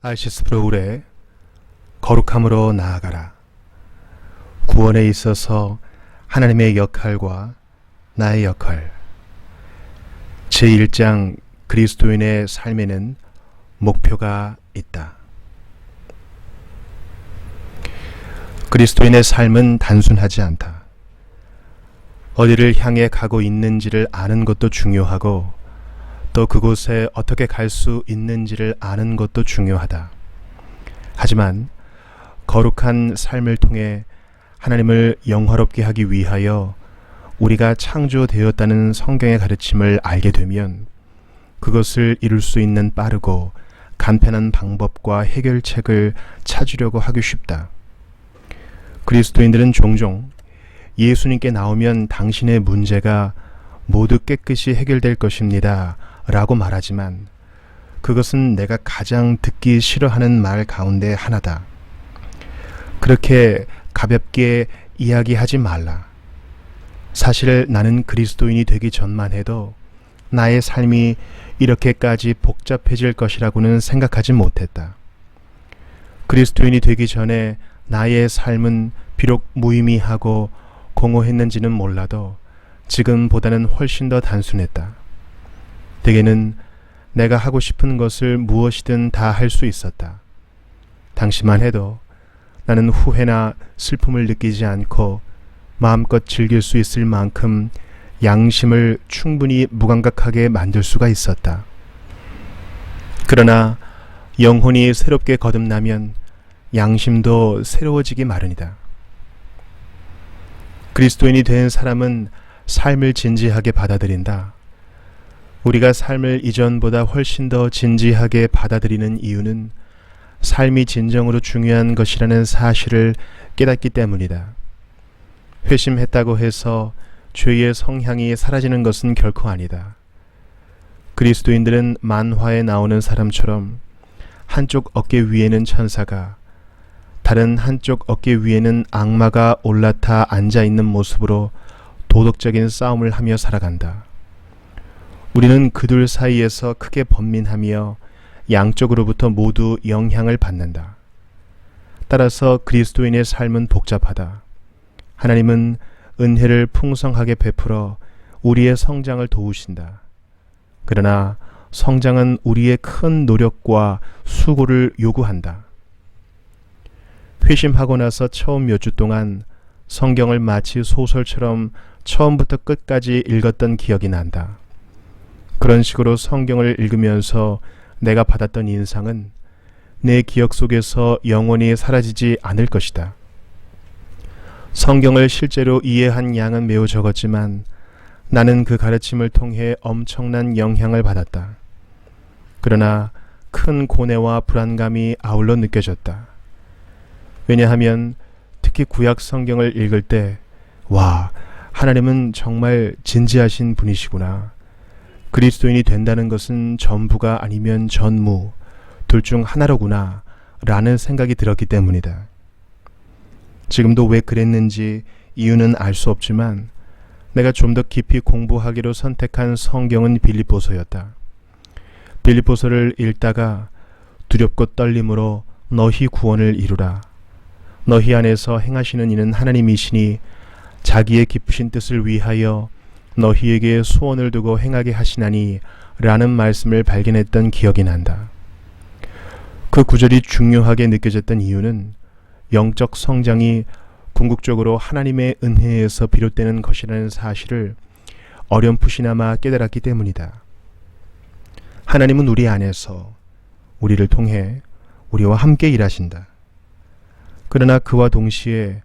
알시스 프로울의 거룩함으로 나아가라. 구원에 있어서 하나님의 역할과 나의 역할. 제1장 그리스도인의 삶에는 목표가 있다. 그리스도인의 삶은 단순하지 않다. 어디를 향해 가고 있는지를 아는 것도 중요하고 또 그곳에 어떻게 갈 수 있는지를 아는 것도 중요하다. 하지만 거룩한 삶을 통해 하나님을 영화롭게 하기 위하여 우리가 창조되었다는 성경의 가르침을 알게 되면 그것을 이룰 수 있는 빠르고 간편한 방법과 해결책을 찾으려고 하기 쉽다. 그리스도인들은 종종 예수님께 나오면 당신의 문제가 모두 깨끗이 해결될 것입니다 라고 말하지만 그것은 내가 가장 듣기 싫어하는 말 가운데 하나다. 그렇게 가볍게 이야기하지 말라. 사실 나는 그리스도인이 되기 전만 해도 나의 삶이 이렇게까지 복잡해질 것이라고는 생각하지 못했다. 그리스도인이 되기 전에 나의 삶은 비록 무의미하고 공허했는지는 몰라도 지금보다는 훨씬 더 단순했다. 대개는 내가 하고 싶은 것을 무엇이든 다 할 수 있었다. 당시만 해도 나는 후회나 슬픔을 느끼지 않고 마음껏 즐길 수 있을 만큼 양심을 충분히 무감각하게 만들 수가 있었다. 그러나 영혼이 새롭게 거듭나면 양심도 새로워지기 마련이다. 그리스도인이 된 사람은 삶을 진지하게 받아들인다. 우리가 삶을 이전보다 훨씬 더 진지하게 받아들이는 이유는 삶이 진정으로 중요한 것이라는 사실을 깨닫기 때문이다. 회심했다고 해서 죄의 성향이 사라지는 것은 결코 아니다. 그리스도인들은 만화에 나오는 사람처럼 한쪽 어깨 위에는 천사가, 다른 한쪽 어깨 위에는 악마가 올라타 앉아있는 모습으로 도덕적인 싸움을 하며 살아간다. 우리는 그들 사이에서 크게 번민하며 양쪽으로부터 모두 영향을 받는다. 따라서 그리스도인의 삶은 복잡하다. 하나님은 은혜를 풍성하게 베풀어 우리의 성장을 도우신다. 그러나 성장은 우리의 큰 노력과 수고를 요구한다. 회심하고 나서 처음 몇 주 동안 성경을 마치 소설처럼 처음부터 끝까지 읽었던 기억이 난다. 그런 식으로 성경을 읽으면서 내가 받았던 인상은 내 기억 속에서 영원히 사라지지 않을 것이다. 성경을 실제로 이해한 양은 매우 적었지만 나는 그 가르침을 통해 엄청난 영향을 받았다. 그러나 큰 고뇌와 불안감이 아울러 느껴졌다. 왜냐하면 특히 구약 성경을 읽을 때 와, 하나님은 정말 진지하신 분이시구나. 그리스도인이 된다는 것은 전부가 아니면 전무, 둘 중 하나로구나 라는 생각이 들었기 때문이다. 지금도 왜 그랬는지 이유는 알 수 없지만 내가 좀 더 깊이 공부하기로 선택한 성경은 빌립보서였다. 빌립보서를 읽다가 두렵고 떨림으로 너희 구원을 이루라. 너희 안에서 행하시는 이는 하나님이시니 자기의 기쁘신 뜻을 위하여 너희에게 소원을 두고 행하게 하시나니 라는 말씀을 발견했던 기억이 난다. 그 구절이 중요하게 느껴졌던 이유는 영적 성장이 궁극적으로 하나님의 은혜에서 비롯되는 것이라는 사실을 어렴풋이나마 깨달았기 때문이다. 하나님은 우리 안에서 우리를 통해 우리와 함께 일하신다. 그러나 그와 동시에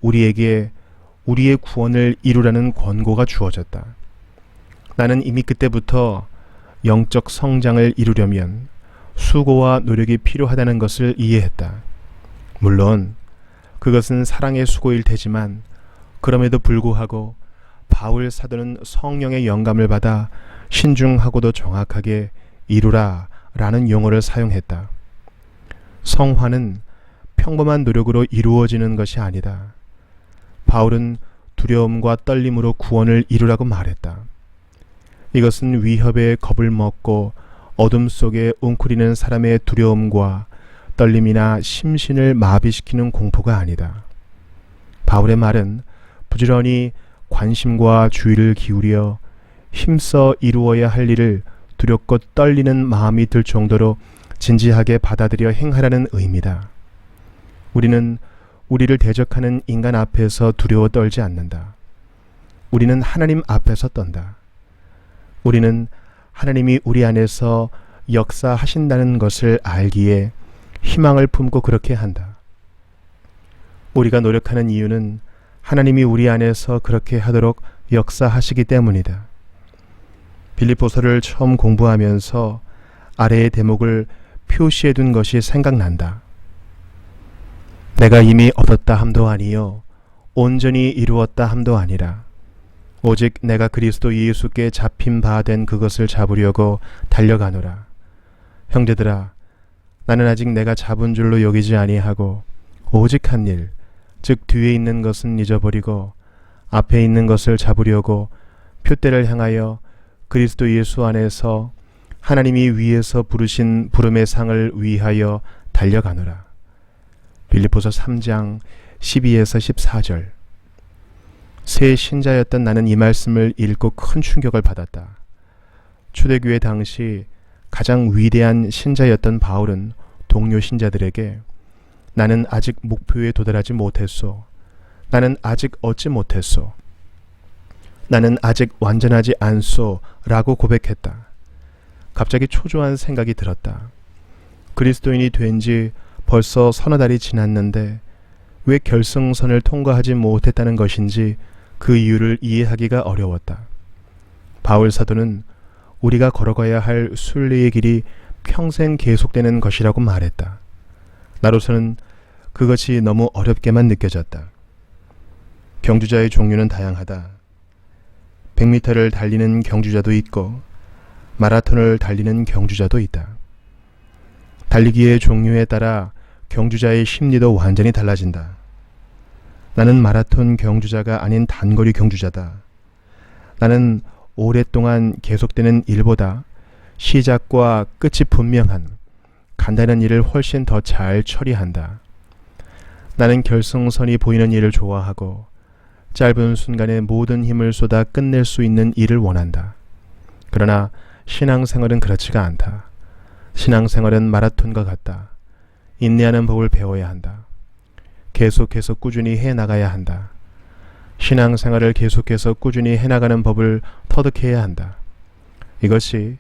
우리에게 우리의 구원을 이루라는 권고가 주어졌다. 나는 이미 그때부터 영적 성장을 이루려면 수고와 노력이 필요하다는 것을 이해했다. 물론 그것은 사랑의 수고일 테지만 그럼에도 불구하고 바울 사도는 성령의 영감을 받아 신중하고도 정확하게 이루라 라는 용어를 사용했다. 성화는 평범한 노력으로 이루어지는 것이 아니다. 바울은 두려움과 떨림으로 구원을 이루라고 말했다. 이것은 위협에 겁을 먹고 어둠 속에 웅크리는 사람의 두려움과 떨림이나 심신을 마비시키는 공포가 아니다. 바울의 말은 부지런히 관심과 주의를 기울여 힘써 이루어야 할 일을 두렵고 떨리는 마음이 들 정도로 진지하게 받아들여 행하라는 의미다. 우리는 우리를 대적하는 인간 앞에서 두려워 떨지 않는다. 우리는 하나님 앞에서 떤다. 우리는 하나님이 우리 안에서 역사하신다는 것을 알기에 희망을 품고 그렇게 한다. 우리가 노력하는 이유는 하나님이 우리 안에서 그렇게 하도록 역사하시기 때문이다. 빌립보서를 처음 공부하면서 아래의 대목을 표시해 둔 것이 생각난다. 내가 이미 얻었다 함도 아니요 온전히 이루었다 함도 아니라 오직 내가 그리스도 예수께 잡힌 바 된 그것을 잡으려고 달려가노라. 형제들아, 나는 아직 내가 잡은 줄로 여기지 아니하고 오직 한 일, 즉 뒤에 있는 것은 잊어버리고 앞에 있는 것을 잡으려고 표대를 향하여 그리스도 예수 안에서 하나님이 위에서 부르신 부름의 상을 위하여 달려가노라. 빌립보서 3장 12에서 14절. 새 신자였던 나는 이 말씀을 읽고 큰 충격을 받았다. 초대교회 당시 가장 위대한 신자였던 바울은 동료 신자들에게 나는 아직 목표에 도달하지 못했소. 나는 아직 얻지 못했소. 나는 아직 완전하지 않소 라고 고백했다. 갑자기 초조한 생각이 들었다. 그리스도인이 된 지 벌써 서너 달이 지났는데 왜 결승선을 통과하지 못했다는 것인지 그 이유를 이해하기가 어려웠다. 바울 사도는 우리가 걸어가야 할 순례의 길이 평생 계속되는 것이라고 말했다. 나로서는 그것이 너무 어렵게만 느껴졌다. 경주자의 종류는 다양하다. 100m를 달리는 경주자도 있고 마라톤을 달리는 경주자도 있다. 달리기의 종류에 따라 경주자의 심리도 완전히 달라진다. 나는 마라톤 경주자가 아닌 단거리 경주자다. 나는 오랫동안 계속되는 일보다 시작과 끝이 분명한 간단한 일을 훨씬 더 잘 처리한다. 나는 결승선이 보이는 일을 좋아하고 짧은 순간에 모든 힘을 쏟아 끝낼 수 있는 일을 원한다. 그러나 신앙생활은 그렇지가 않다. 신앙생활은 마라톤과 같다. 인내하는 법을 배워야 한다. 계속해서 꾸준히 해나가야 한다. 신앙생활을 계속해서 꾸준히 해나가는 법을 터득해야 한다. 이것이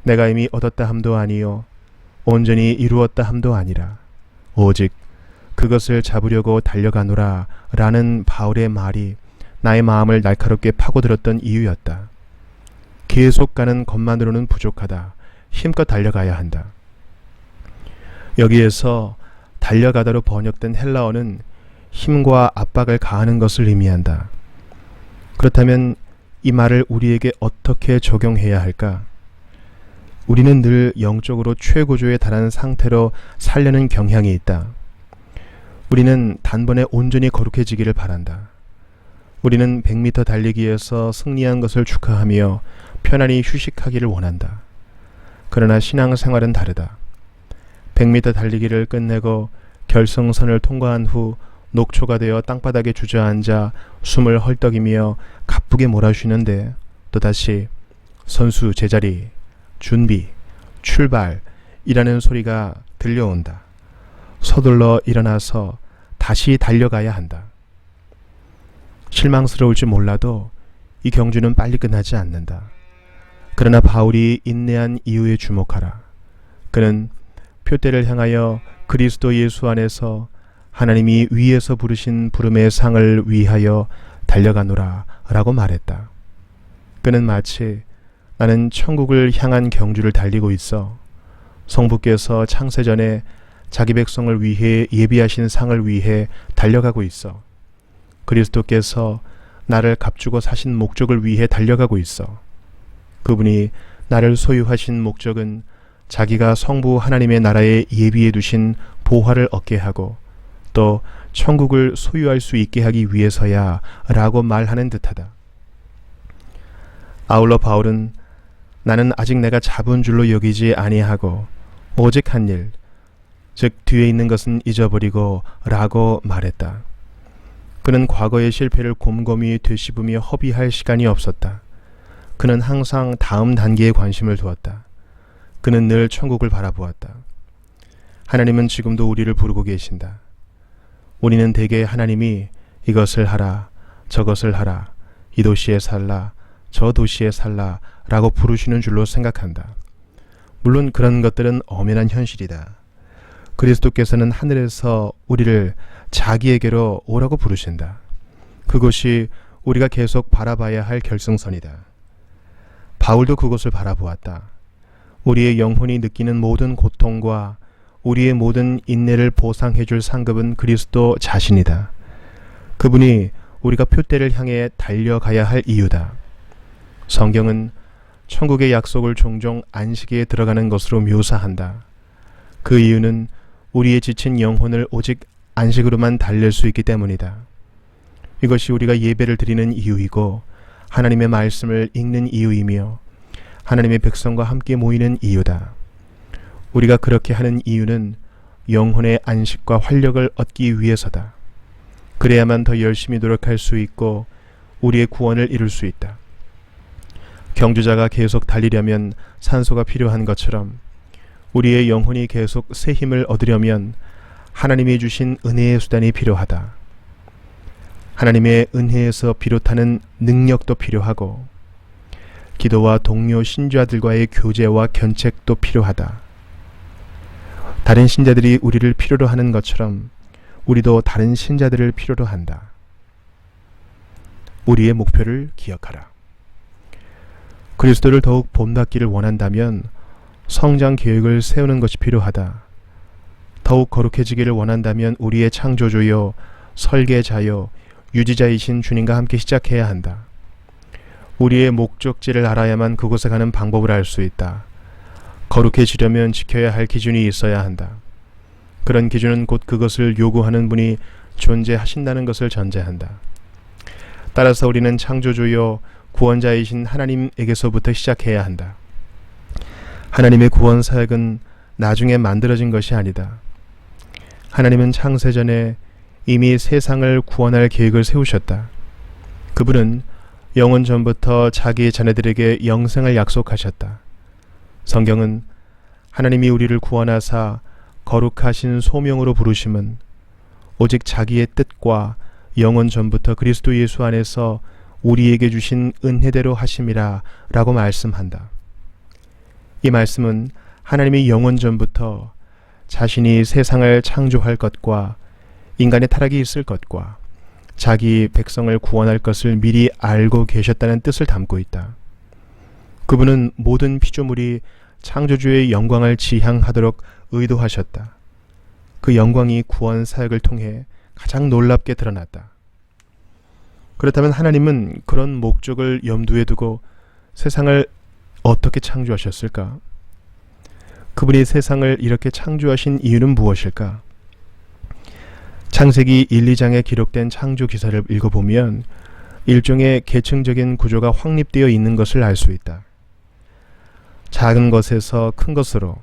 내가 이미 얻었다 함도 아니요 온전히 이루었다 함도 아니라 오직 그것을 잡으려고 달려가노라 라는 바울의 말이 나의 마음을 날카롭게 파고들었던 이유였다. 계속 가는 것만으로는 부족하다. 힘껏 달려가야 한다. 여기에서 달려가다로 번역된 헬라어는 힘과 압박을 가하는 것을 의미한다. 그렇다면 이 말을 우리에게 어떻게 적용해야 할까? 우리는 늘 영적으로 최고조에 달하는 상태로 살려는 경향이 있다. 우리는 단번에 온전히 거룩해지기를 바란다. 우리는 100m 달리기에서 승리한 것을 축하하며 편안히 휴식하기를 원한다. 그러나 신앙생활은 다르다. 100m 달리기를 끝내고 결승선을 통과한 후 녹초가 되어 땅바닥에 주저앉아 숨을 헐떡이며 가쁘게 몰아쉬는데 또다시 선수 제자리, 준비, 출발이라는 소리가 들려온다. 서둘러 일어나서 다시 달려가야 한다. 실망스러울지 몰라도 이 경주는 빨리 끝나지 않는다. 그러나 바울이 인내한 이유에 주목하라. 그는 표대를 향하여 그리스도 예수 안에서 하나님이 위에서 부르신 부름의 상을 위하여 달려가노라 라고 말했다. 그는 마치 나는 천국을 향한 경주를 달리고 있어 성부께서 창세전에 자기 백성을 위해 예비하신 상을 위해 달려가고 있어. 그리스도께서 나를 값주고 사신 목적을 위해 달려가고 있어. 그분이 나를 소유하신 목적은 자기가 성부 하나님의 나라에 예비해 두신 보화를 얻게 하고 또 천국을 소유할 수 있게 하기 위해서야 라고 말하는 듯하다. 아울러 바울은 나는 아직 내가 잡은 줄로 여기지 아니하고 오직 한 일, 즉 뒤에 있는 것은 잊어버리고 라고 말했다. 그는 과거의 실패를 곰곰이 되씹으며 허비할 시간이 없었다. 그는 항상 다음 단계에 관심을 두었다. 그는 늘 천국을 바라보았다. 하나님은 지금도 우리를 부르고 계신다. 우리는 대개 하나님이 이것을 하라, 저것을 하라, 이 도시에 살라, 저 도시에 살라 라고 부르시는 줄로 생각한다. 물론 그런 것들은 엄연한 현실이다. 그리스도께서는 하늘에서 우리를 자기에게로 오라고 부르신다. 그것이 우리가 계속 바라봐야 할 결승선이다. 바울도 그것을 바라보았다. 우리의 영혼이 느끼는 모든 고통과 우리의 모든 인내를 보상해 줄 상급은 그리스도 자신이다. 그분이 우리가 표대를 향해 달려가야 할 이유다. 성경은 천국의 약속을 종종 안식에 들어가는 것으로 묘사한다. 그 이유는 우리의 지친 영혼을 오직 안식으로만 달랠 수 있기 때문이다. 이것이 우리가 예배를 드리는 이유이고 하나님의 말씀을 읽는 이유이며 하나님의 백성과 함께 모이는 이유다. 우리가 그렇게 하는 이유는 영혼의 안식과 활력을 얻기 위해서다. 그래야만 더 열심히 노력할 수 있고 우리의 구원을 이룰 수 있다. 경주자가 계속 달리려면 산소가 필요한 것처럼 우리의 영혼이 계속 새 힘을 얻으려면 하나님이 주신 은혜의 수단이 필요하다. 하나님의 은혜에서 비롯하는 능력도 필요하고 기도와 동료 신자들과의 교제와 견책도 필요하다. 다른 신자들이 우리를 필요로 하는 것처럼 우리도 다른 신자들을 필요로 한다. 우리의 목표를 기억하라. 그리스도를 더욱 본받기를 원한다면 성장 계획을 세우는 것이 필요하다. 더욱 거룩해지기를 원한다면 우리의 창조주요, 설계자요, 유지자이신 주님과 함께 시작해야 한다. 우리의 목적지를 알아야만 그곳에 가는 방법을 알 수 있다. 거룩해지려면 지켜야 할 기준이 있어야 한다. 그런 기준은 곧 그것을 요구하는 분이 존재하신다는 것을 전제한다. 따라서 우리는 창조주요 구원자이신 하나님에게서부터 시작해야 한다. 하나님의 구원 사역은 나중에 만들어진 것이 아니다. 하나님은 창세전에 이미 세상을 구원할 계획을 세우셨다. 그분은 영원 전부터 자기 자녀들에게 영생을 약속하셨다. 성경은 하나님이 우리를 구원하사 거룩하신 소명으로 부르심은 오직 자기의 뜻과 영원 전부터 그리스도 예수 안에서 우리에게 주신 은혜대로 하심이라 라고 말씀한다. 이 말씀은 하나님이 영원 전부터 자신이 세상을 창조할 것과 인간의 타락이 있을 것과 자기 백성을 구원할 것을 미리 알고 계셨다는 뜻을 담고 있다. 그분은 모든 피조물이 창조주의 영광을 지향하도록 의도하셨다. 그 영광이 구원 사역을 통해 가장 놀랍게 드러났다. 그렇다면 하나님은 그런 목적을 염두에 두고 세상을 어떻게 창조하셨을까? 그분이 세상을 이렇게 창조하신 이유는 무엇일까? 창세기 1, 2장에 기록된 창조 기사를 읽어보면 일종의 계층적인 구조가 확립되어 있는 것을 알 수 있다. 작은 것에서 큰 것으로,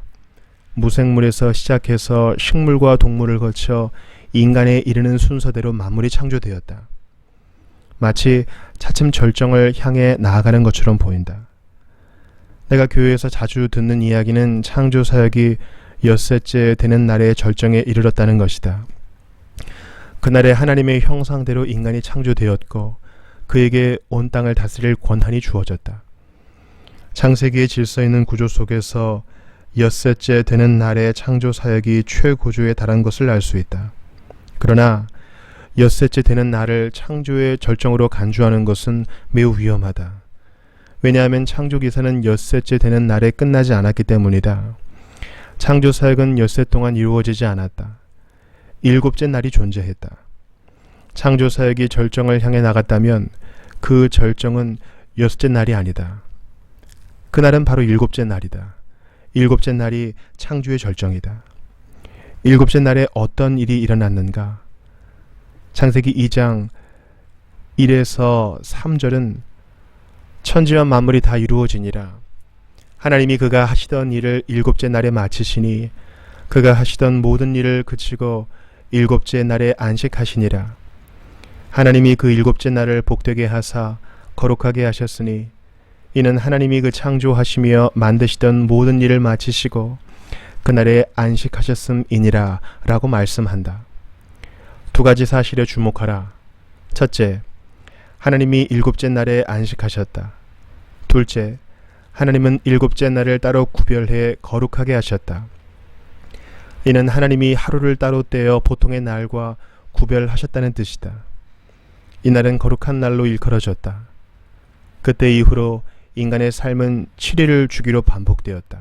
무생물에서 시작해서 식물과 동물을 거쳐 인간에 이르는 순서대로 만물이 창조되었다. 마치 차츰 절정을 향해 나아가는 것처럼 보인다. 내가 교회에서 자주 듣는 이야기는 창조 사역이 엿새째 되는 날에 절정에 이르렀다는 것이다. 그날에 하나님의 형상대로 인간이 창조되었고 그에게 온 땅을 다스릴 권한이 주어졌다. 창세기의 질서 있는 구조 속에서 엿새째 되는 날의 창조 사역이 최고조에 달한 것을 알 수 있다. 그러나 엿새째 되는 날을 창조의 절정으로 간주하는 것은 매우 위험하다. 왜냐하면 창조 기사는 엿새째 되는 날에 끝나지 않았기 때문이다. 창조 사역은 엿새 동안 이루어지지 않았다. 일곱째 날이 존재했다. 창조 사역이 절정을 향해 나갔다면 그 절정은 여섯째 날이 아니다. 그날은 바로 일곱째 날이다. 일곱째 날이 창조의 절정이다. 일곱째 날에 어떤 일이 일어났는가? 창세기 2장 1에서 3절은 천지와 만물이 다 이루어지니라. 하나님이 그가 하시던 일을 일곱째 날에 마치시니 그가 하시던 모든 일을 그치고 일곱째 날에 안식하시니라. 하나님이 그 일곱째 날을 복되게 하사 거룩하게 하셨으니 이는 하나님이 그 창조하시며 만드시던 모든 일을 마치시고 그날에 안식하셨음이니라 라고 말씀한다. 두 가지 사실에 주목하라. 첫째, 하나님이 일곱째 날에 안식하셨다. 둘째, 하나님은 일곱째 날을 따로 구별해 거룩하게 하셨다. 이는 하나님이 하루를 따로 떼어 보통의 날과 구별하셨다는 뜻이다. 이 날은 거룩한 날로 일컬어졌다. 그때 이후로 인간의 삶은 7일을 주기로 반복되었다.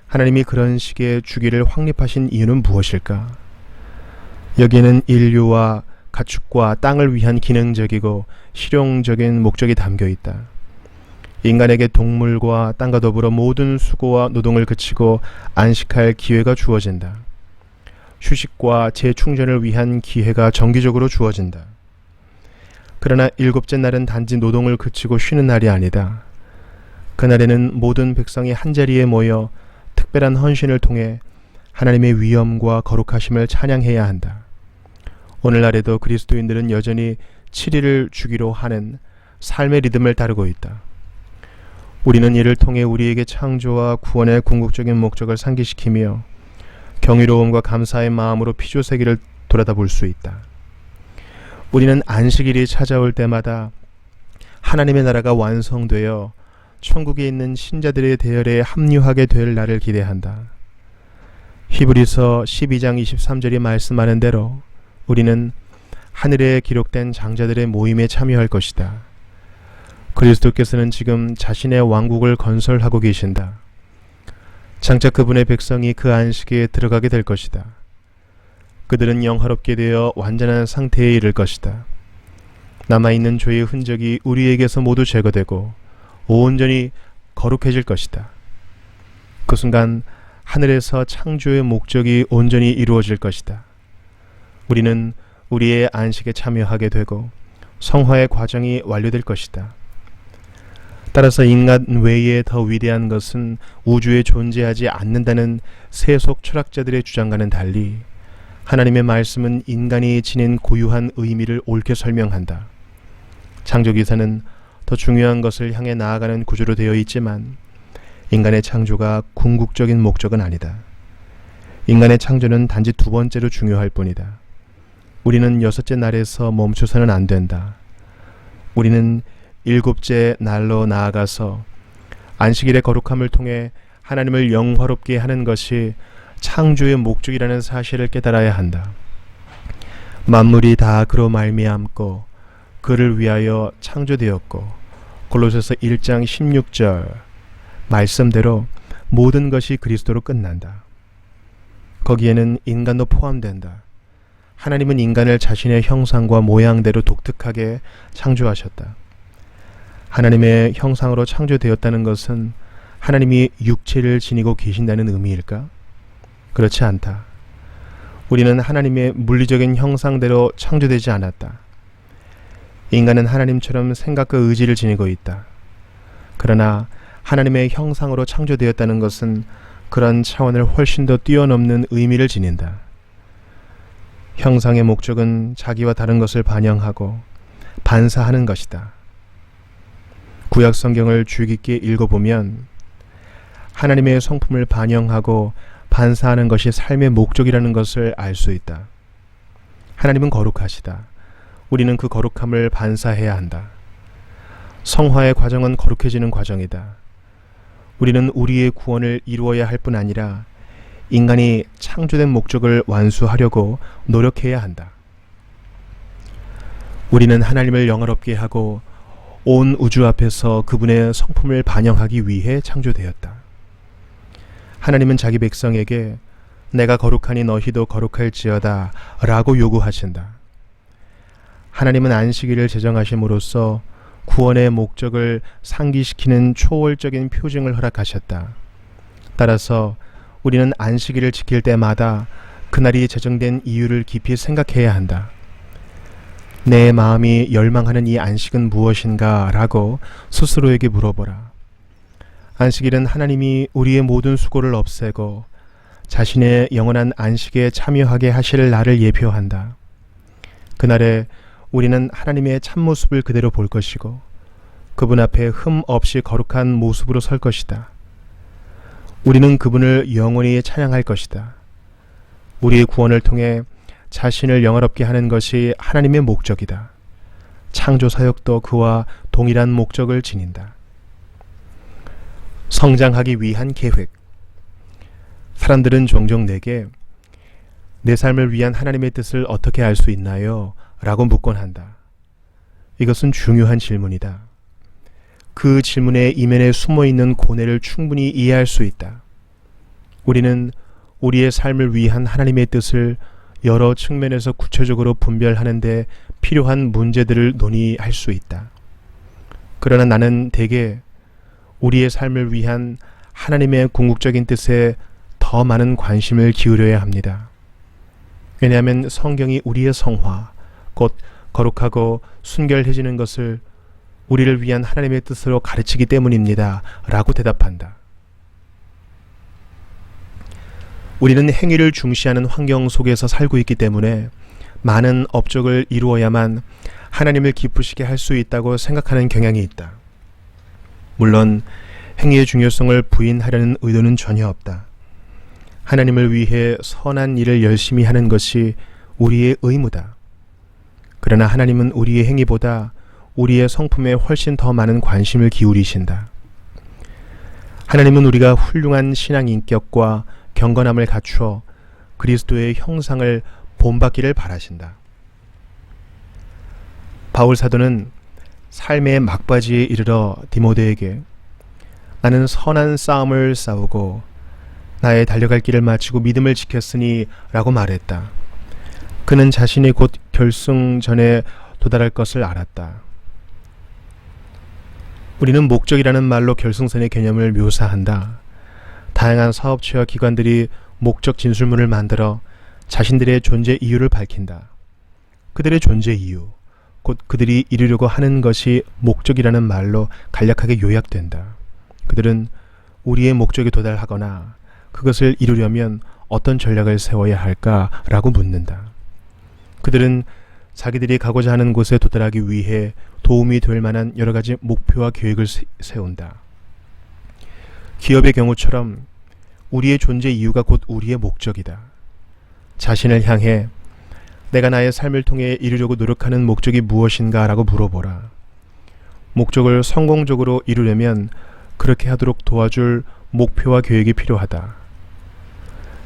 하나님이 그런 식의 주기를 확립하신 이유는 무엇일까? 여기에는 인류와 가축과 땅을 위한 기능적이고 실용적인 목적이 담겨 있다. 인간에게 동물과 땅과 더불어 모든 수고와 노동을 그치고 안식할 기회가 주어진다. 휴식과 재충전을 위한 기회가 정기적으로 주어진다. 그러나 일곱째 날은 단지 노동을 그치고 쉬는 날이 아니다. 그날에는 모든 백성이 한자리에 모여 특별한 헌신을 통해 하나님의 위엄과 거룩하심을 찬양해야 한다. 오늘날에도 그리스도인들은 여전히 7일을 주기로 하는 삶의 리듬을 따르고 있다. 우리는 이를 통해 우리에게 창조와 구원의 궁극적인 목적을 상기시키며 경이로움과 감사의 마음으로 피조세계를 돌아다볼 수 있다. 우리는 안식일이 찾아올 때마다 하나님의 나라가 완성되어 천국에 있는 신자들의 대열에 합류하게 될 날을 기대한다. 히브리서 12장 23절이 말씀하는 대로 우리는 하늘에 기록된 장자들의 모임에 참여할 것이다. 그리스도께서는 지금 자신의 왕국을 건설하고 계신다. 장차 그분의 백성이 그 안식에 들어가게 될 것이다. 그들은 영화롭게 되어 완전한 상태에 이를 것이다. 남아있는 죄의 흔적이 우리에게서 모두 제거되고 온전히 거룩해질 것이다. 그 순간 하늘에서 창조의 목적이 온전히 이루어질 것이다. 우리는 우리의 안식에 참여하게 되고 성화의 과정이 완료될 것이다. 따라서 인간 외에 더 위대한 것은 우주에 존재하지 않는다는 세속 철학자들의 주장과는 달리 하나님의 말씀은 인간이 지닌 고유한 의미를 옳게 설명한다. 창조기사는 더 중요한 것을 향해 나아가는 구조로 되어 있지만 인간의 창조가 궁극적인 목적은 아니다. 인간의 창조는 단지 두 번째로 중요할 뿐이다. 우리는 여섯째 날에서 멈춰서는 안 된다. 우리는 일곱째 날로 나아가서 안식일의 거룩함을 통해 하나님을 영화롭게 하는 것이 창조의 목적이라는 사실을 깨달아야 한다. 만물이 다 그로 말미암고 그를 위하여 창조되었고 골로새서 1장 16절 말씀대로 모든 것이 그리스도로 끝난다. 거기에는 인간도 포함된다. 하나님은 인간을 자신의 형상과 모양대로 독특하게 창조하셨다. 하나님의 형상으로 창조되었다는 것은 하나님이 육체를 지니고 계신다는 의미일까? 그렇지 않다. 우리는 하나님의 물리적인 형상대로 창조되지 않았다. 인간은 하나님처럼 생각과 의지를 지니고 있다. 그러나 하나님의 형상으로 창조되었다는 것은 그런 차원을 훨씬 더 뛰어넘는 의미를 지닌다. 형상의 목적은 자기와 다른 것을 반영하고 반사하는 것이다. 구약 성경을 주의 깊게 읽어보면 하나님의 성품을 반영하고 반사하는 것이 삶의 목적이라는 것을 알 수 있다. 하나님은 거룩하시다. 우리는 그 거룩함을 반사해야 한다. 성화의 과정은 거룩해지는 과정이다. 우리는 우리의 구원을 이루어야 할 뿐 아니라 인간이 창조된 목적을 완수하려고 노력해야 한다. 우리는 하나님을 영화롭게 하고 온 우주 앞에서 그분의 성품을 반영하기 위해 창조되었다. 하나님은 자기 백성에게 내가 거룩하니 너희도 거룩할지어다 라고 요구하신다. 하나님은 안식일을 제정하심으로써 구원의 목적을 상기시키는 초월적인 표징을 허락하셨다. 따라서 우리는 안식일을 지킬 때마다 그날이 제정된 이유를 깊이 생각해야 한다. 내 마음이 열망하는 이 안식은 무엇인가 라고 스스로에게 물어보라. 안식일은 하나님이 우리의 모든 수고를 없애고 자신의 영원한 안식에 참여하게 하실 날을 예표한다. 그날에 우리는 하나님의 참모습을 그대로 볼 것이고 그분 앞에 흠 없이 거룩한 모습으로 설 것이다. 우리는 그분을 영원히 찬양할 것이다. 우리의 구원을 통해 자신을 영화롭게 하는 것이 하나님의 목적이다. 창조 사역도 그와 동일한 목적을 지닌다. 성장하기 위한 계획. 사람들은 종종 내게 내 삶을 위한 하나님의 뜻을 어떻게 알 수 있나요? 라고 묻곤 한다. 이것은 중요한 질문이다. 그 질문의 이면에 숨어있는 고뇌를 충분히 이해할 수 있다. 우리는 우리의 삶을 위한 하나님의 뜻을 여러 측면에서 구체적으로 분별하는 데 필요한 문제들을 논의할 수 있다. 그러나 나는 대개 우리의 삶을 위한 하나님의 궁극적인 뜻에 더 많은 관심을 기울여야 합니다. 왜냐하면 성경이 우리의 성화, 곧 거룩하고 순결해지는 것을 우리를 위한 하나님의 뜻으로 가르치기 때문입니다. 라고 대답한다. 우리는 행위를 중시하는 환경 속에서 살고 있기 때문에 많은 업적을 이루어야만 하나님을 기쁘시게 할 수 있다고 생각하는 경향이 있다. 물론 행위의 중요성을 부인하려는 의도는 전혀 없다. 하나님을 위해 선한 일을 열심히 하는 것이 우리의 의무다. 그러나 하나님은 우리의 행위보다 우리의 성품에 훨씬 더 많은 관심을 기울이신다. 하나님은 우리가 훌륭한 신앙 인격과 경건함을 갖추어 그리스도의 형상을 본받기를 바라신다. 바울 사도는 삶의 막바지에 이르러 디모데에게 나는 선한 싸움을 싸우고 나의 달려갈 길을 마치고 믿음을 지켰으니 라고 말했다. 그는 자신이 곧 결승전에 도달할 것을 알았다. 우리는 목적이라는 말로 결승선의 개념을 묘사한다. 다양한 사업체와 기관들이 목적 진술문을 만들어 자신들의 존재 이유를 밝힌다. 그들의 존재 이유, 곧 그들이 이루려고 하는 것이 목적이라는 말로 간략하게 요약된다. 그들은 우리의 목적에 도달하거나 그것을 이루려면 어떤 전략을 세워야 할까라고 묻는다. 그들은 자기들이 가고자 하는 곳에 도달하기 위해 도움이 될 만한 여러 가지 목표와 계획을 세운다. 기업의 경우처럼 우리의 존재 이유가 곧 우리의 목적이다. 자신을 향해 내가 나의 삶을 통해 이루려고 노력하는 목적이 무엇인가 라고 물어보라. 목적을 성공적으로 이루려면 그렇게 하도록 도와줄 목표와 계획이 필요하다.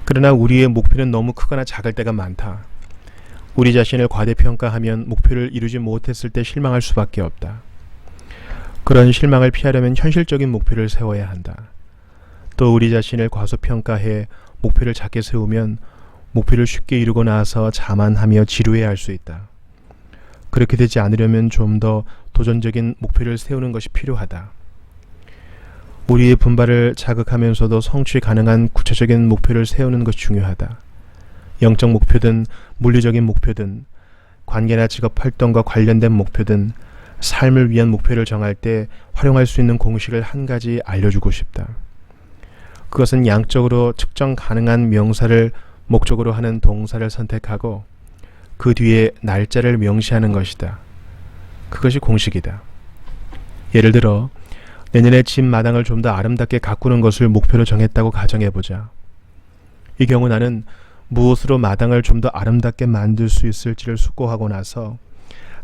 그러나 우리의 목표는 너무 크거나 작을 때가 많다. 우리 자신을 과대평가하면 목표를 이루지 못했을 때 실망할 수밖에 없다. 그런 실망을 피하려면 현실적인 목표를 세워야 한다. 또 우리 자신을 과소평가해 목표를 작게 세우면 목표를 쉽게 이루고 나서 자만하며 지루해할 수 있다. 그렇게 되지 않으려면 좀 더 도전적인 목표를 세우는 것이 필요하다. 우리의 분발을 자극하면서도 성취 가능한 구체적인 목표를 세우는 것이 중요하다. 영적 목표든 물리적인 목표든 관계나 직업 활동과 관련된 목표든 삶을 위한 목표를 정할 때 활용할 수 있는 공식을 한 가지 알려주고 싶다. 그것은 양적으로 측정 가능한 명사를 목적으로 하는 동사를 선택하고 그 뒤에 날짜를 명시하는 것이다. 그것이 공식이다. 예를 들어 내년에 집 마당을 좀 더 아름답게 가꾸는 것을 목표로 정했다고 가정해보자. 이 경우 나는 무엇으로 마당을 좀 더 아름답게 만들 수 있을지를 숙고하고 나서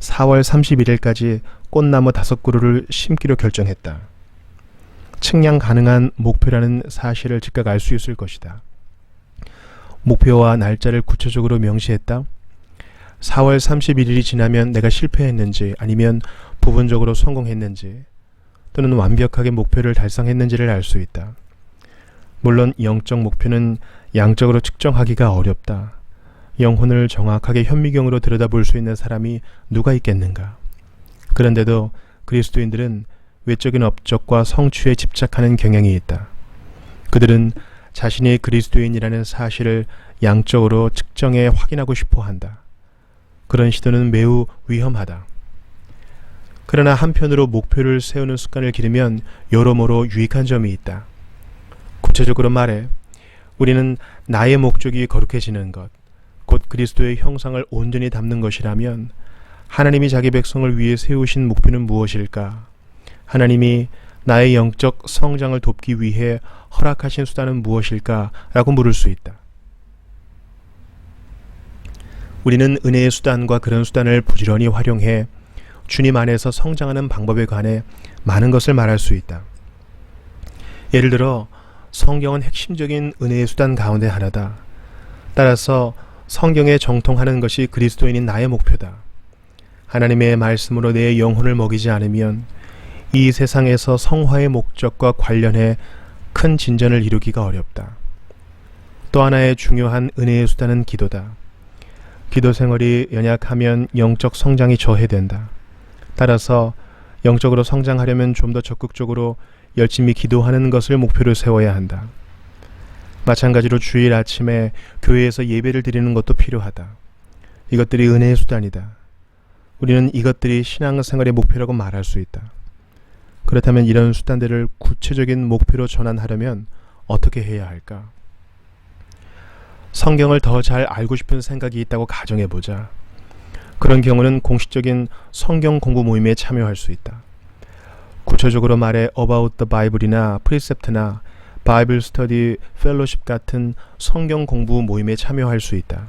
4월 31일까지 꽃나무 5그루를 심기로 결정했다. 측량 가능한 목표라는 사실을 즉각 알 수 있을 것이다. 목표와 날짜를 구체적으로 명시했다. 4월 31일이 지나면 내가 실패했는지 아니면 부분적으로 성공했는지 또는 완벽하게 목표를 달성했는지를 알 수 있다. 물론 영적 목표는 양적으로 측정하기가 어렵다. 영혼을 정확하게 현미경으로 들여다볼 수 있는 사람이 누가 있겠는가. 그런데도 그리스도인들은 외적인 업적과 성취에 집착하는 경향이 있다. 그들은 자신이 그리스도인이라는 사실을 양적으로 측정해 확인하고 싶어 한다. 그런 시도는 매우 위험하다. 그러나 한편으로 목표를 세우는 습관을 기르면 여러모로 유익한 점이 있다. 구체적으로 말해 우리는 나의 목적이 거룩해지는 것, 곧 그리스도의 형상을 온전히 담는 것이라면 하나님이 자기 백성을 위해 세우신 목표는 무엇일까? 하나님이 나의 영적 성장을 돕기 위해 허락하신 수단은 무엇일까? 라고 물을 수 있다. 우리는 은혜의 수단과 그런 수단을 부지런히 활용해 주님 안에서 성장하는 방법에 관해 많은 것을 말할 수 있다. 예를 들어 성경은 핵심적인 은혜의 수단 가운데 하나다. 따라서 성경에 정통하는 것이 그리스도인인 나의 목표다. 하나님의 말씀으로 내 영혼을 먹이지 않으면 이 세상에서 성화의 목적과 관련해 큰 진전을 이루기가 어렵다. 또 하나의 중요한 은혜의 수단은 기도다. 기도 생활이 연약하면 영적 성장이 저해된다. 따라서 영적으로 성장하려면 좀 더 적극적으로 열심히 기도하는 것을 목표로 세워야 한다. 마찬가지로 주일 아침에 교회에서 예배를 드리는 것도 필요하다. 이것들이 은혜의 수단이다. 우리는 이것들이 신앙생활의 목표라고 말할 수 있다. 그렇다면 이런 수단들을 구체적인 목표로 전환하려면 어떻게 해야 할까? 성경을 더 잘 알고 싶은 생각이 있다고 가정해보자. 그런 경우는 공식적인 성경 공부 모임에 참여할 수 있다. 구체적으로 말해 About the Bible이나 프리셉트나 바이블 스터디 펠로십 같은 성경 공부 모임에 참여할 수 있다.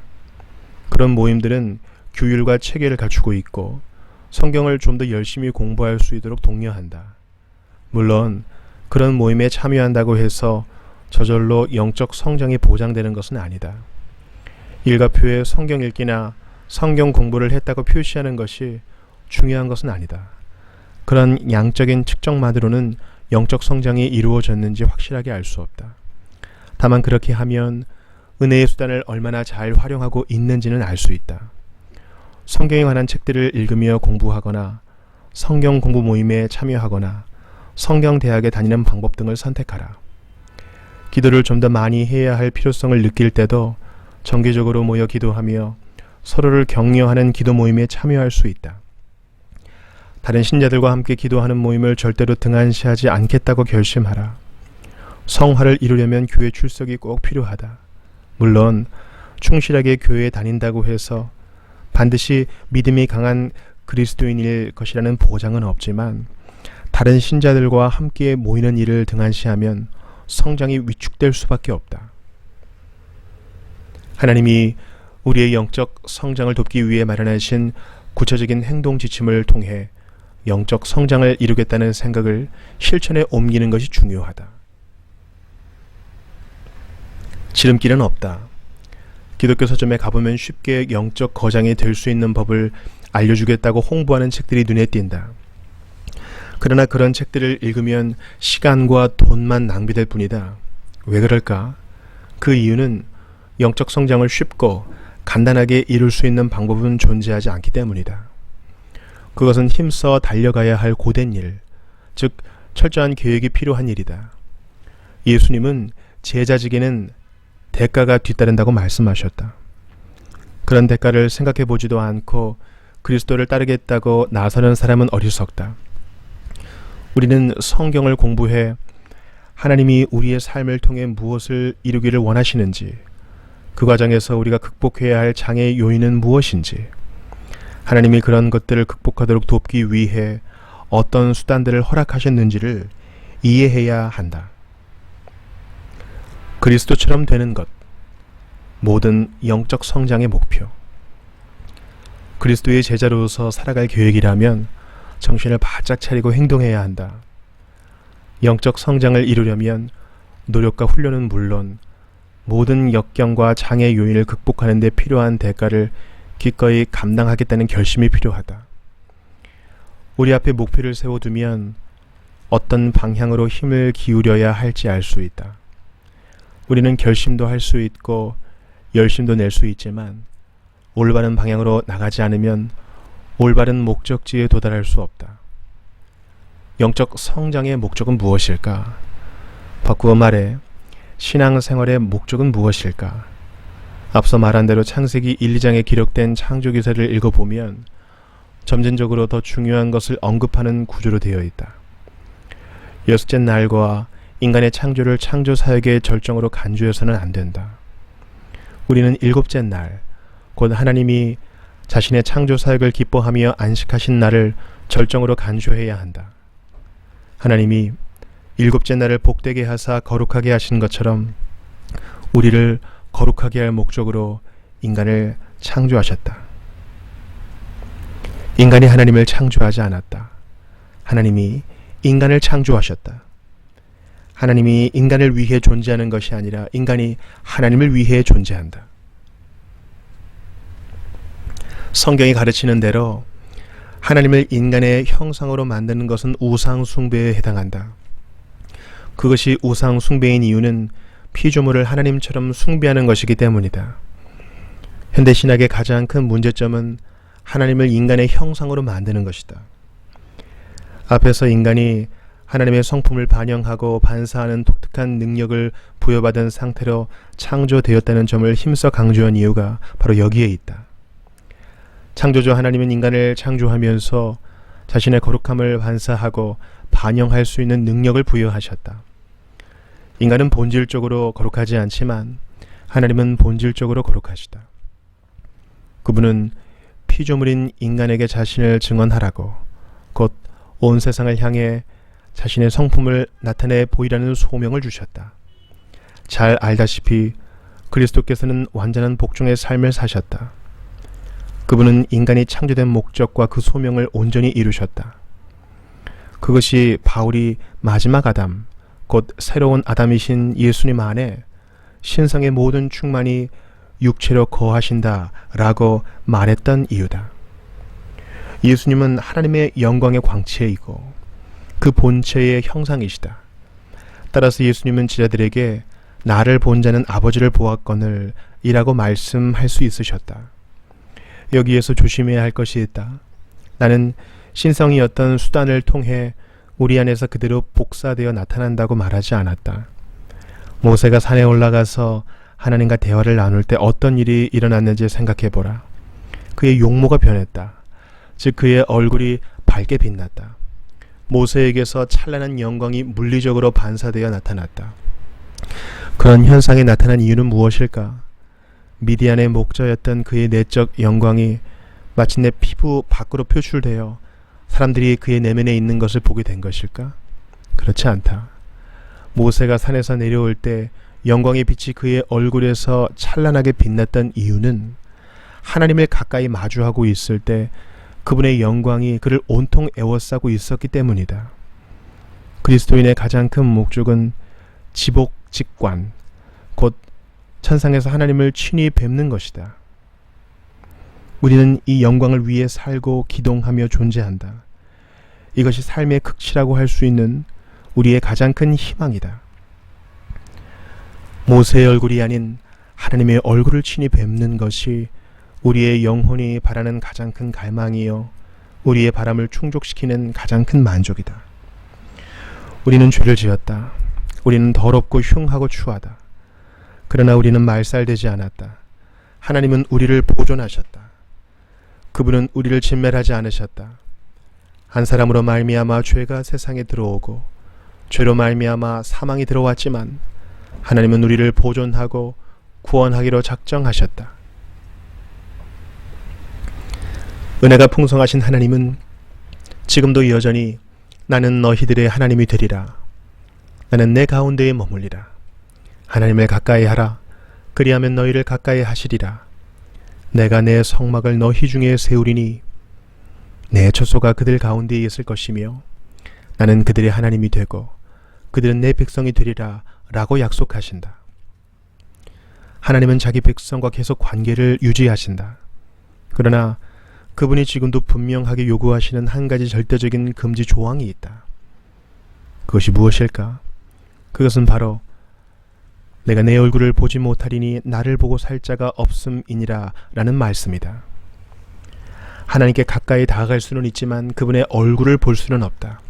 그런 모임들은 규율과 체계를 갖추고 있고 성경을 좀 더 열심히 공부할 수 있도록 독려한다. 물론 그런 모임에 참여한다고 해서 저절로 영적 성장이 보장되는 것은 아니다. 일과표에 성경 읽기나 성경 공부를 했다고 표시하는 것이 중요한 것은 아니다. 그런 양적인 측정만으로는 영적 성장이 이루어졌는지 확실하게 알 수 없다. 다만 그렇게 하면 은혜의 수단을 얼마나 잘 활용하고 있는지는 알 수 있다. 성경에 관한 책들을 읽으며 공부하거나 성경 공부 모임에 참여하거나 성경 대학에 다니는 방법 등을 선택하라. 기도를 좀 더 많이 해야 할 필요성을 느낄 때도 정기적으로 모여 기도하며 서로를 격려하는 기도 모임에 참여할 수 있다. 다른 신자들과 함께 기도하는 모임을 절대로 등한시하지 않겠다고 결심하라. 성화를 이루려면 교회 출석이 꼭 필요하다. 물론 충실하게 교회에 다닌다고 해서 반드시 믿음이 강한 그리스도인일 것이라는 보장은 없지만 다른 신자들과 함께 모이는 일을 등한시하면 성장이 위축될 수밖에 없다. 하나님이 우리의 영적 성장을 돕기 위해 마련하신 구체적인 행동 지침을 통해 영적 성장을 이루겠다는 생각을 실천에 옮기는 것이 중요하다. 지름길은 없다. 기독교 서점에 가보면 쉽게 영적 거장이 될 수 있는 법을 알려주겠다고 홍보하는 책들이 눈에 띈다. 그러나 그런 책들을 읽으면 시간과 돈만 낭비될 뿐이다. 왜 그럴까? 그 이유는 영적 성장을 쉽고 간단하게 이룰 수 있는 방법은 존재하지 않기 때문이다. 그것은 힘써 달려가야 할 고된 일, 즉 철저한 계획이 필요한 일이다. 예수님은 제자직에는 대가가 뒤따른다고 말씀하셨다. 그런 대가를 생각해 보지도 않고 그리스도를 따르겠다고 나서는 사람은 어리석다. 우리는 성경을 공부해 하나님이 우리의 삶을 통해 무엇을 이루기를 원하시는지, 그 과정에서 우리가 극복해야 할 장애 요인은 무엇인지, 하나님이 그런 것들을 극복하도록 돕기 위해 어떤 수단들을 허락하셨는지를 이해해야 한다. 그리스도처럼 되는 것, 모든 영적 성장의 목표. 그리스도의 제자로서 살아갈 계획이라면 정신을 바짝 차리고 행동해야 한다. 영적 성장을 이루려면 노력과 훈련은 물론 모든 역경과 장애 요인을 극복하는 데 필요한 대가를 기꺼이 감당하겠다는 결심이 필요하다. 우리 앞에 목표를 세워두면 어떤 방향으로 힘을 기울여야 할지 알 수 있다. 우리는 결심도 할 수 있고 열심도 낼 수 있지만 올바른 방향으로 나가지 않으면 올바른 목적지에 도달할 수 없다. 영적 성장의 목적은 무엇일까? 바꾸어 말해 신앙생활의 목적은 무엇일까? 앞서 말한 대로 창세기 1, 2장에 기록된 창조기사를 읽어보면 점진적으로 더 중요한 것을 언급하는 구조로 되어 있다. 여섯째 날과 인간의 창조를 창조 사역의 절정으로 간주해서는 안 된다. 우리는 일곱째 날, 곧 하나님이 자신의 창조 사역을 기뻐하며 안식하신 날을 절정으로 간주해야 한다. 하나님이 일곱째 날을 복되게 하사 거룩하게 하신 것처럼 우리를 거룩하게 할 목적으로 인간을 창조하셨다. 인간이 하나님을 창조하지 않았다. 하나님이 인간을 창조하셨다. 하나님이 인간을 위해 존재하는 것이 아니라 인간이 하나님을 위해 존재한다. 성경이 가르치는 대로 하나님을 인간의 형상으로 만드는 것은 우상 숭배에 해당한다. 그것이 우상 숭배인 이유는 피조물을 하나님처럼 숭배하는 것이기 때문이다. 현대 신학의 가장 큰 문제점은 하나님을 인간의 형상으로 만드는 것이다. 앞에서 인간이 하나님의 성품을 반영하고 반사하는 독특한 능력을 부여받은 상태로 창조되었다는 점을 힘써 강조한 이유가 바로 여기에 있다. 창조주 하나님은 인간을 창조하면서 자신의 거룩함을 반사하고 반영할 수 있는 능력을 부여하셨다. 인간은 본질적으로 거룩하지 않지만 하나님은 본질적으로 거룩하시다. 그분은 피조물인 인간에게 자신을 증언하라고 곧 온 세상을 향해 자신의 성품을 나타내 보이라는 소명을 주셨다. 잘 알다시피 그리스도께서는 완전한 복종의 삶을 사셨다. 그분은 인간이 창조된 목적과 그 소명을 온전히 이루셨다. 그것이 바울이 마지막 아담, 곧 새로운 아담이신 예수님 안에 신성의 모든 충만이 육체로 거하신다 라고 말했던 이유다. 예수님은 하나님의 영광의 광채이고 그 본체의 형상이시다. 따라서 예수님은 제자들에게 나를 본 자는 아버지를 보았거늘 이라고 말씀할 수 있으셨다. 여기에서 조심해야 할 것이 있다. 나는 신성이 어떤 수단을 통해 우리 안에서 그대로 복사되어 나타난다고 말하지 않았다. 모세가 산에 올라가서 하나님과 대화를 나눌 때 어떤 일이 일어났는지 생각해보라. 그의 용모가 변했다. 즉 그의 얼굴이 밝게 빛났다. 모세에게서 찬란한 영광이 물리적으로 반사되어 나타났다. 그런 현상이 나타난 이유는 무엇일까? 미디안의 목자였던 그의 내적 영광이 마침내 피부 밖으로 표출되어 사람들이 그의 내면에 있는 것을 보게 된 것일까? 그렇지 않다. 모세가 산에서 내려올 때 영광의 빛이 그의 얼굴에서 찬란하게 빛났던 이유는 하나님을 가까이 마주하고 있을 때 그분의 영광이 그를 온통 에워싸고 있었기 때문이다. 그리스도인의 가장 큰 목적은 지복직관, 곧 천상에서 하나님을 친히 뵙는 것이다. 우리는 이 영광을 위해 살고 기동하며 존재한다. 이것이 삶의 극치라고 할 수 있는 우리의 가장 큰 희망이다. 모세의 얼굴이 아닌 하나님의 얼굴을 친히 뵙는 것이 우리의 영혼이 바라는 가장 큰 갈망이요 우리의 바람을 충족시키는 가장 큰 만족이다. 우리는 죄를 지었다. 우리는 더럽고 흉하고 추하다. 그러나 우리는 말살되지 않았다. 하나님은 우리를 보존하셨다. 그분은 우리를 진멸하지 않으셨다. 한 사람으로 말미암아 죄가 세상에 들어오고 죄로 말미암아 사망이 들어왔지만 하나님은 우리를 보존하고 구원하기로 작정하셨다. 은혜가 풍성하신 하나님은 지금도 여전히 나는 너희들의 하나님이 되리라. 나는 내 가운데에 머물리라. 하나님을 가까이 하라. 그리하면 너희를 가까이 하시리라. 내가 내 성막을 너희 중에 세우리니 내 처소가 그들 가운데에 있을 것이며 나는 그들의 하나님이 되고 그들은 내 백성이 되리라 라고 약속하신다. 하나님은 자기 백성과 계속 관계를 유지하신다. 그러나 그분이 지금도 분명하게 요구하시는 한 가지 절대적인 금지 조항이 있다. 그것이 무엇일까? 그것은 바로 내가 내 얼굴을 보지 못하리니 나를 보고 살 자가 없음이니라 라는 말씀이다. 하나님께 가까이 다가갈 수는 있지만 그분의 얼굴을 볼 수는 없다.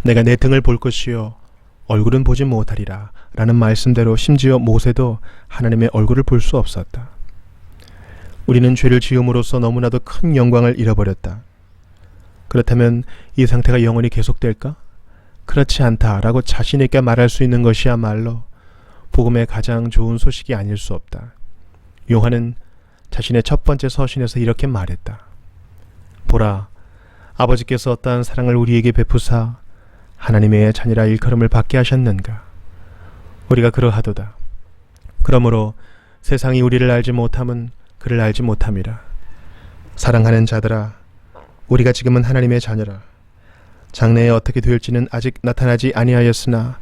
내가 내 등을 볼 것이요 얼굴은 보지 못하리라 라는 말씀대로 심지어 모세도 하나님의 얼굴을 볼 수 없었다. 우리는 죄를 지음으로써 너무나도 큰 영광을 잃어버렸다. 그렇다면 이 상태가 영원히 계속될까? 그렇지 않다라고 자신 있게 말할 수 있는 것이야말로 복음의 가장 좋은 소식이 아닐 수 없다. 요한은 자신의 첫 번째 서신에서 이렇게 말했다. 보라, 아버지께서 어떠한 사랑을 우리에게 베푸사 하나님의 자녀라 일컬음을 받게 하셨는가. 우리가 그러하도다. 그러므로 세상이 우리를 알지 못함은 그를 알지 못함이라. 사랑하는 자들아, 우리가 지금은 하나님의 자녀라. 장래에 어떻게 될지는 아직 나타나지 아니하였으나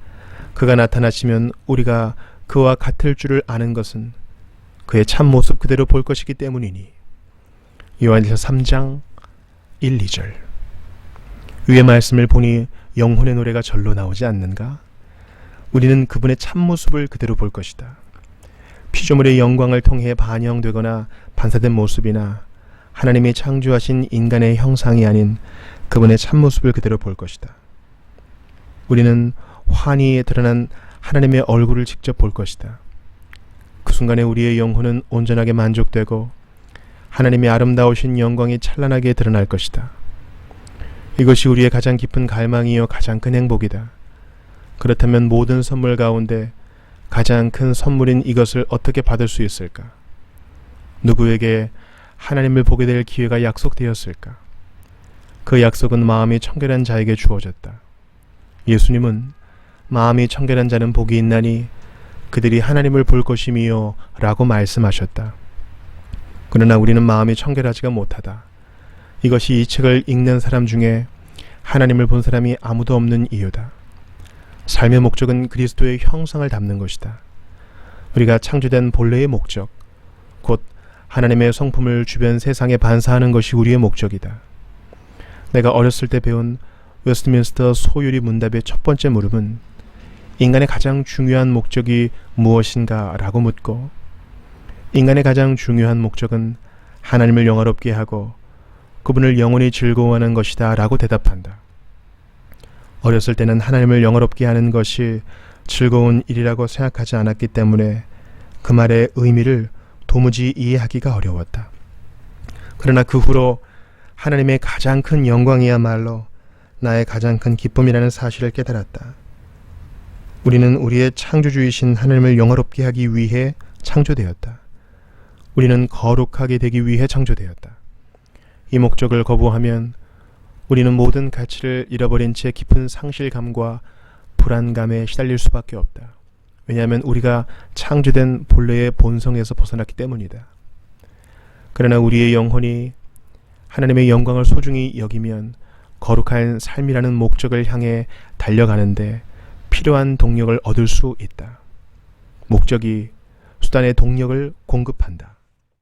그가 나타나시면 우리가 그와 같을 줄을 아는 것은 그의 참 모습 그대로 볼 것이기 때문이니. 요한일서 3장 1, 2절. 위의 말씀을 보니 영혼의 노래가 절로 나오지 않는가? 우리는 그분의 참모습을 그대로 볼 것이다. 피조물의 영광을 통해 반영되거나 반사된 모습이나 하나님이 창조하신 인간의 형상이 아닌 그분의 참모습을 그대로 볼 것이다. 우리는 환희에 드러난 하나님의 얼굴을 직접 볼 것이다. 그 순간에 우리의 영혼은 온전하게 만족되고 하나님의 아름다우신 영광이 찬란하게 드러날 것이다. 이것이 우리의 가장 깊은 갈망이요 가장 큰 행복이다. 그렇다면 모든 선물 가운데 가장 큰 선물인 이것을 어떻게 받을 수 있을까? 누구에게 하나님을 보게 될 기회가 약속되었을까? 그 약속은 마음이 청결한 자에게 주어졌다. 예수님은 마음이 청결한 자는 복이 있나니 그들이 하나님을 볼 것이미요 라고 말씀하셨다. 그러나 우리는 마음이 청결하지가 못하다. 이것이 이 책을 읽는 사람 중에 하나님을 본 사람이 아무도 없는 이유다. 삶의 목적은 그리스도의 형상을 담는 것이다. 우리가 창조된 본래의 목적, 곧 하나님의 성품을 주변 세상에 반사하는 것이 우리의 목적이다. 내가 어렸을 때 배운 웨스트민스터 소유리 문답의 첫 번째 물음은 인간의 가장 중요한 목적이 무엇인가 라고 묻고, 인간의 가장 중요한 목적은 하나님을 영화롭게 하고 그분을 영원히 즐거워하는 것이다 라고 대답한다. 어렸을 때는 하나님을 영화롭게 하는 것이 즐거운 일이라고 생각하지 않았기 때문에 그 말의 의미를 도무지 이해하기가 어려웠다. 그러나 그 후로 하나님의 가장 큰 영광이야말로 나의 가장 큰 기쁨이라는 사실을 깨달았다. 우리는 우리의 창조주이신 하나님을 영화롭게 하기 위해 창조되었다. 우리는 거룩하게 되기 위해 창조되었다. 이 목적을 거부하면 우리는 모든 가치를 잃어버린 채 깊은 상실감과 불안감에 시달릴 수밖에 없다. 왜냐하면 우리가 창조된 본래의 본성에서 벗어났기 때문이다. 그러나 우리의 영혼이 하나님의 영광을 소중히 여기면 거룩한 삶이라는 목적을 향해 달려가는데 필요한 동력을 얻을 수 있다. 목적이 수단의 동력을 공급한다.